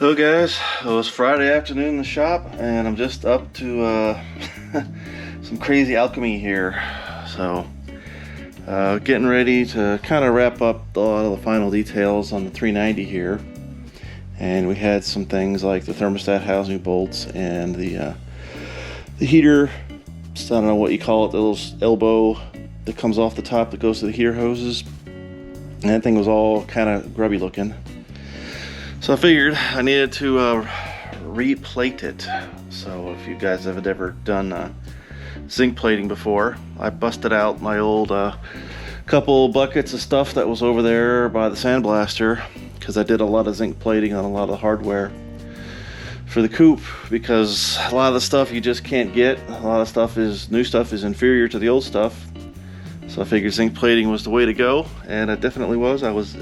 Hello guys, it was Friday afternoon in the shop and I'm just up to some crazy alchemy here. So getting ready to kind of wrap up a lot of the final details on the 390 here. And we had some things like the thermostat housing bolts and the heater, I don't know what you call it, the little elbow that comes off the top that goes to the heater hoses. And that thing was all kind of grubby looking. So I figured I needed to replate it. So if you guys have ever done zinc plating before, I busted out my old couple buckets of stuff that was over there by the sandblaster, because I did a lot of zinc plating on a lot of the hardware for the coupe, because a lot of the stuff you just can't get. A lot of stuff is, new stuff is inferior to the old stuff. So I figured zinc plating was the way to go, and it definitely was. I was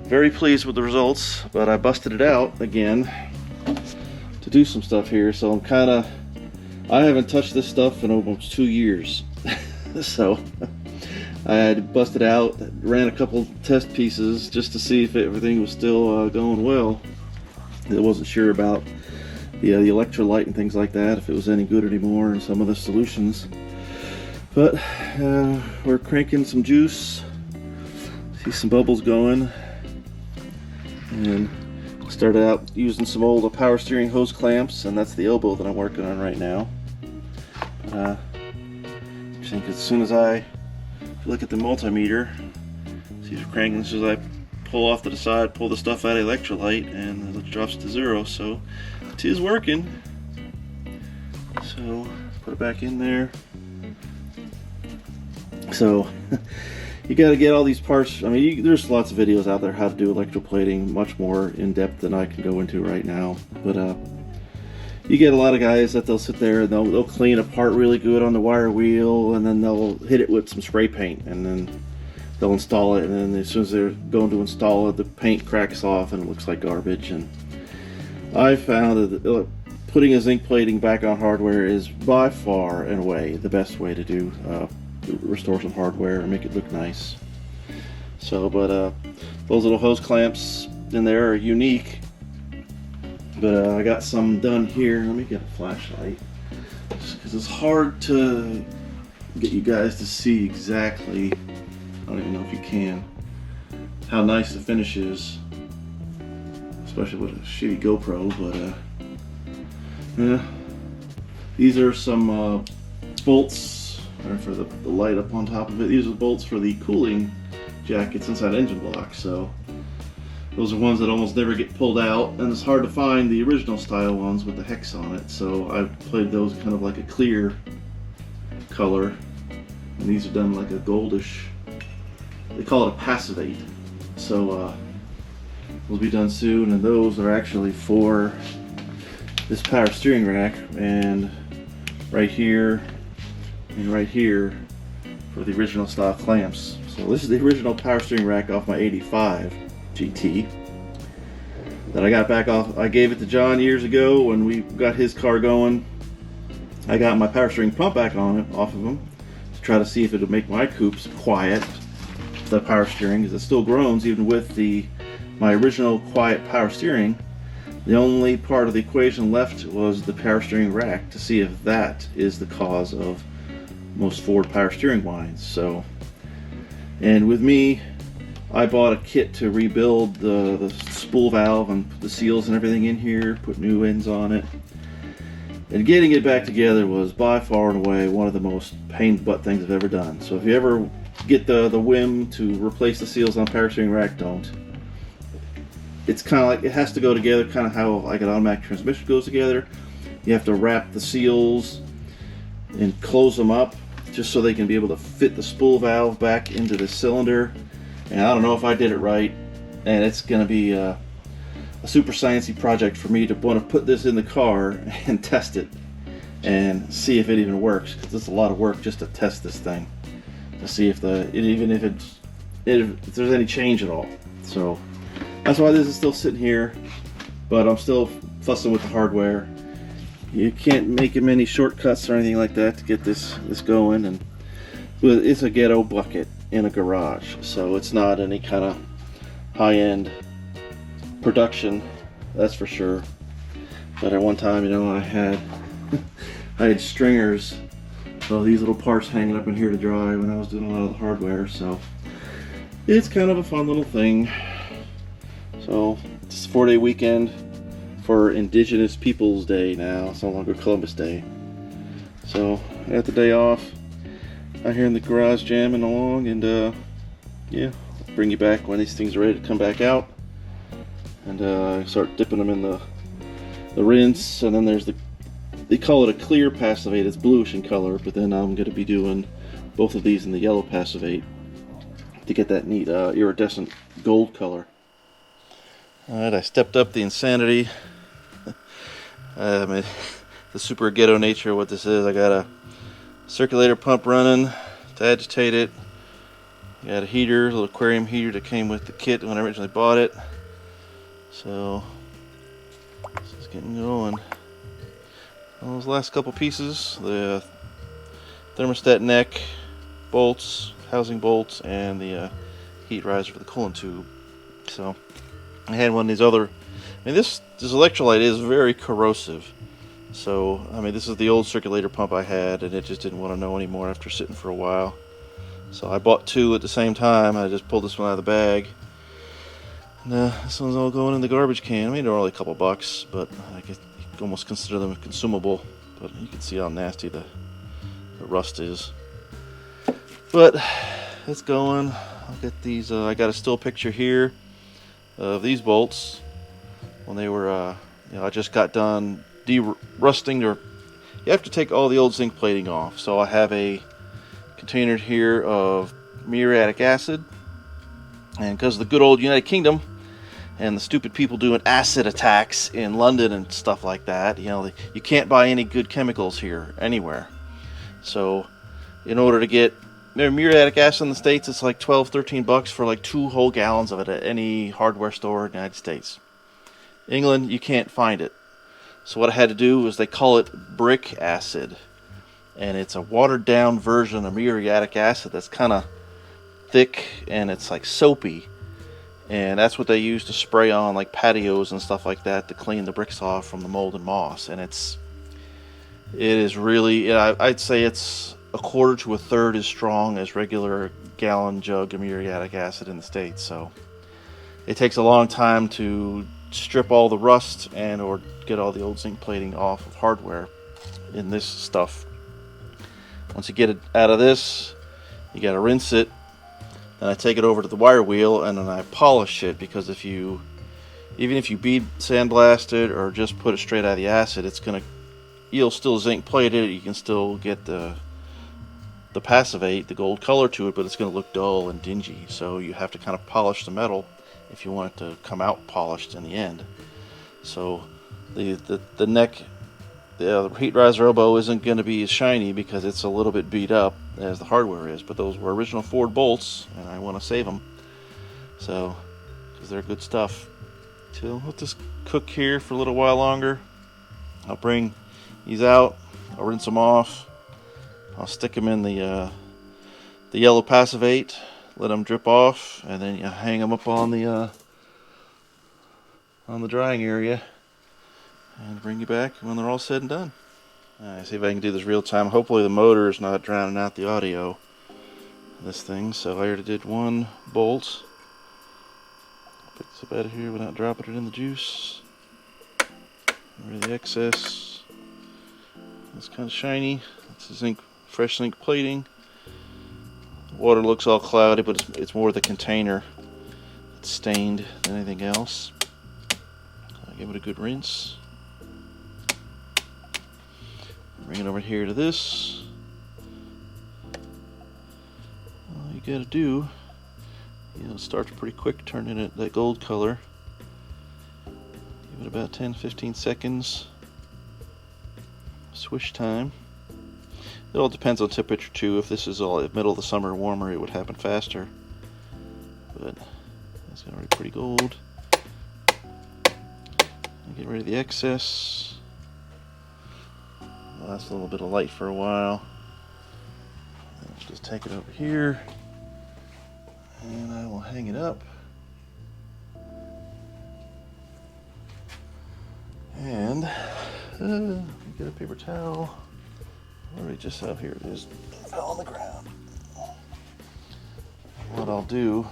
very pleased with the results, but I busted it out again to do some stuff here. So I haven't touched this stuff in almost 2 years. So I had busted out, ran a couple test pieces just to see if everything was still going well. I wasn't sure about the electrolyte and things like that, if it was any good anymore, and some of the solutions. But we're cranking some juice, see some bubbles going. And started out using some old power steering hose clamps, and that's the elbow that I'm working on right now. I think as soon as I look at the multimeter, see if cranking, as soon as I pull off to the side, pull the stuff out of the electrolyte, and it drops to 0. So it is working. So put it back in there. So you got to get all these parts. I mean, there's lots of videos out there how to do electroplating, much more in depth than I can go into right now. But you get a lot of guys that they'll sit there and they'll clean a part really good on the wire wheel, and then they'll hit it with some spray paint, and then they'll install it. And then as soon as they're going to install it, the paint cracks off and it looks like garbage. And I found that putting a zinc plating back on hardware is by far and away the best way to do restore some hardware and make it look nice. So, but those little hose clamps in there are unique. But I got some done here. Let me get a flashlight, because it's hard to get you guys to see exactly, I don't even know if you can, how nice the finish is, especially with a shitty GoPro. But yeah, these are some bolts for the light up on top of it. These are the bolts for the cooling jackets inside engine blocks. So those are ones that almost never get pulled out, and it's hard to find the original style ones with the hex on it. So I played those kind of like a clear color, and these are done like a goldish, they call it a passivate. So will be done soon, and those are actually for this power steering rack, and right here and right here for the original style clamps. So this is the original power steering rack off my 85 GT that I got back off. I gave it to John years ago when we got his car going. I got my power steering pump back on it, off of him, to try to see if it would make my coupes quiet, the power steering, because it still groans even with my original quiet power steering. The only part of the equation left was the power steering rack, to see if that is the cause of most Ford power steering whines. So, and with me, I bought a kit to rebuild the spool valve and put the seals and everything in here, put new ends on it, and getting it back together was by far and away one of the most pain in the butt things I've ever done. So if you ever get the whim to replace the seals on power steering rack, don't. It's kind of like, it has to go together kind of how like an automatic transmission goes together. You have to wrap the seals and close them up just so they can be able to fit the spool valve back into the cylinder. And I don't know if I did it right, and it's going to be a super sciencey project for me to want to put this in the car and test it and see if it even works, because it's a lot of work just to test this thing to see if if there's any change at all. So that's why this is still sitting here, but I'm still fussing with the hardware. You can't make many shortcuts or anything like that to get this going, and it's a ghetto bucket in a garage, so it's not any kind of high-end production that's for sure. But at one time, you know, I had I had stringers, so these little parts hanging up in here to dry when I was doing a lot of the hardware. So it's kind of a fun little thing. So it's a 4-day weekend for Indigenous Peoples Day now. It's no longer Columbus Day. So I got the day off. Out here in the garage jamming along, and yeah, I'll bring you back when these things are ready to come back out. And start dipping them in the rinse, and then there's they call it a clear passivate. It's bluish in color, but then I'm going to be doing both of these in the yellow passivate to get that neat iridescent gold color. Alright, I stepped up the insanity. The super ghetto nature of what this is. I got a circulator pump running to agitate it. I got a heater, a little aquarium heater that came with the kit when I originally bought it. So this is getting going. All those last couple pieces, the thermostat neck, bolts, housing bolts, and the heat riser for the coolant tube. So I had one of these other. I mean, this electrolyte is very corrosive. So I mean, this is the old circulator pump I had, and it just didn't want to know anymore after sitting for a while. So I bought two at the same time. I just pulled this one out of the bag. And, this one's all going in the garbage can. I mean, they're only a couple bucks, but I could almost consider them consumable. But you can see how nasty the rust is. But it's going. I'll get these. I got a still picture here of these bolts when they were. You know, I just got done de-rusting. Or you have to take all the old zinc plating off. So I have a container here of muriatic acid, and because of the good old United Kingdom and the stupid people doing acid attacks in London and stuff like that, you know, you can't buy any good chemicals here anywhere. So in order to get muriatic acid in the States, it's like 12-13 bucks for like 2 whole gallons of it at any hardware store in the United States. England, you can't find it. So what I had to do was, they call it brick acid, and it's a watered down version of muriatic acid that's kind of thick and it's like soapy, and that's what they use to spray on like patios and stuff like that to clean the bricks off from the mold and moss. And it is really, I'd say it's a quarter to a third as strong as regular gallon jug of muriatic acid in the States. So it takes a long time to strip all the rust and or get all the old zinc plating off of hardware in this stuff. Once you get it out of this, you got to rinse it. Then I take it over to the wire wheel and then I polish it, because even if you bead sandblast it or just put it straight out of the acid, you'll still zinc plate it. You can still get the passivate, the gold color to it, but it's going to look dull and dingy. So you have to kind of polish the metal if you want it to come out polished in the end. So the neck, the heat riser elbow isn't going to be as shiny because it's a little bit beat up as the hardware is, but those were original Ford bolts and I want to save them, so because they're good stuff. So I'll let this cook here for a little while longer. I'll bring these out, I'll rinse them off, I'll stick them in the yellow passivate, let them drip off, and then you hang them up on the drying area, and bring you back when they're all said and done. See if I can do this real time. Hopefully the motor is not drowning out the audio of this thing. So I already did one bolt. Pick this up out of here without dropping it in the juice. Rid of the excess. It's kind of shiny. It's fresh zinc plating. Water looks all cloudy, but it's more the container. It's stained than anything else. I'll give it a good rinse. Bring it over here to this. All you gotta do, it starts pretty quick turning it that gold color. Give it about 10-15 seconds. Swish time. It all depends on temperature too. If this is all in the middle of the summer warmer, it would happen faster. But it's already pretty gold. Get rid of the excess. Last a little bit of light for a while. Let's just take it over here and I will hang it up. And get a paper towel. What do we just have here? It is fell on the ground. What I'll do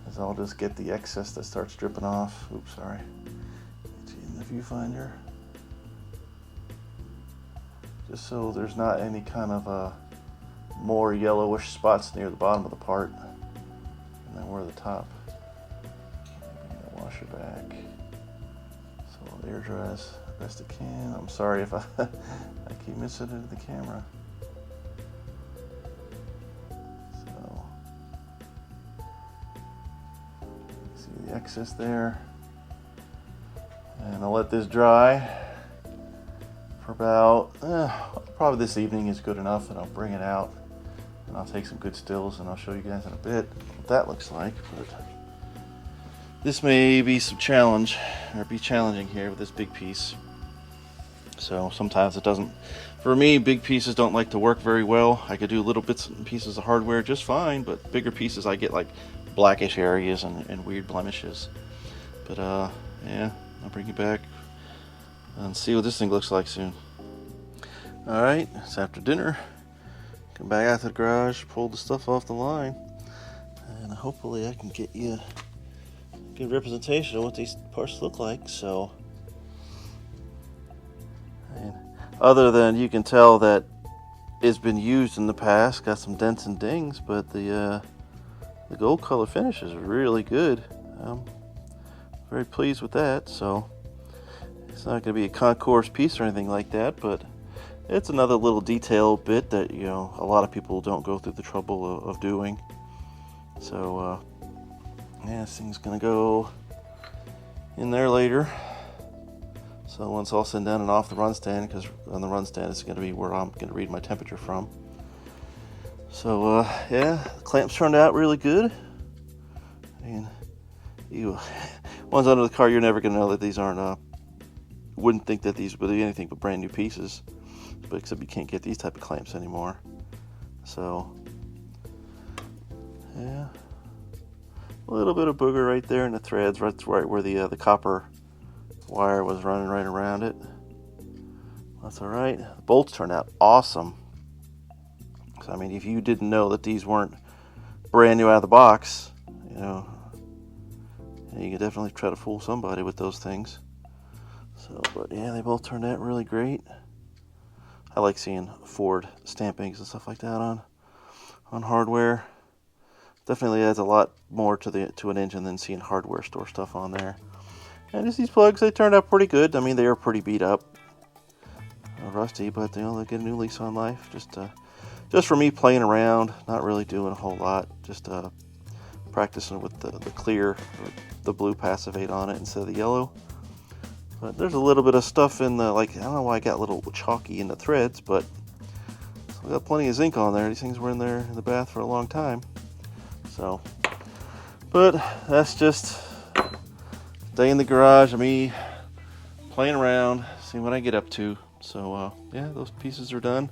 is I'll just get the excess that starts dripping off. Oops, sorry. Get you in the viewfinder. Just so there's not any kind of more yellowish spots near the bottom of the part. And then we're the top. Wash it back. So it air dries best it can. I'm sorry if I keep missing it in the camera. So see the excess there. And I'll let this dry for about probably this evening is good enough, and I'll bring it out and I'll take some good stills and I'll show you guys in a bit what that looks like. But this may be some challenge, or be challenging here with this big piece. So sometimes it doesn't, for me, big pieces don't like to work very well. I could do little bits and pieces of hardware just fine, but bigger pieces I get like blackish areas and weird blemishes. But yeah, I'll bring you back and see what this thing looks like soon. Alright, it's after dinner. Come back out to the garage, pull the stuff off the line, and hopefully I can get you a good representation of what these parts look like. So, and other than you can tell that it's been used in the past, got some dents and dings, but the gold color finish is really good. I'm very pleased with that. So it's not going to be a concourse piece or anything like that, but it's another little detail bit that, you know, a lot of people don't go through the trouble of doing. So yeah, this thing's going to go in there later. So once all said and done and off the run stand, because on the run stand it's going to be where I'm going to read my temperature from. So yeah, the clamps turned out really good. And ones under the car, you're never going to know that these aren't, wouldn't think that these would be anything but brand new pieces. But except you can't get these type of clamps anymore. So yeah, a little bit of booger right there in the threads, right where the copper wire was running right around it. That's all right. The bolts turned out awesome. So, I mean, if you didn't know that these weren't brand new out of the box, you know, you could definitely try to fool somebody with those things. So, but yeah, they both turned out really great. I like seeing Ford stampings and stuff like that on hardware. Definitely adds a lot more to an engine than seeing hardware store stuff on there. And just these plugs, they turned out pretty good. I mean, they are pretty beat up, rusty, but you know, they get a new lease on life. Just for me playing around, not really doing a whole lot. Just practicing with the clear, or the blue passivate on it instead of the yellow. But there's a little bit of stuff in the, like, I don't know why I got a little chalky in the threads, but we got plenty of zinc on there. These things were in there in the bath for a long time. So, but that's just day in the garage of me playing around, seeing what I get up to. So yeah, those pieces are done.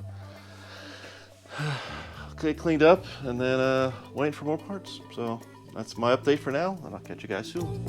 Okay, cleaned up, and then waiting for more parts. So that's my update for now, and I'll catch you guys soon.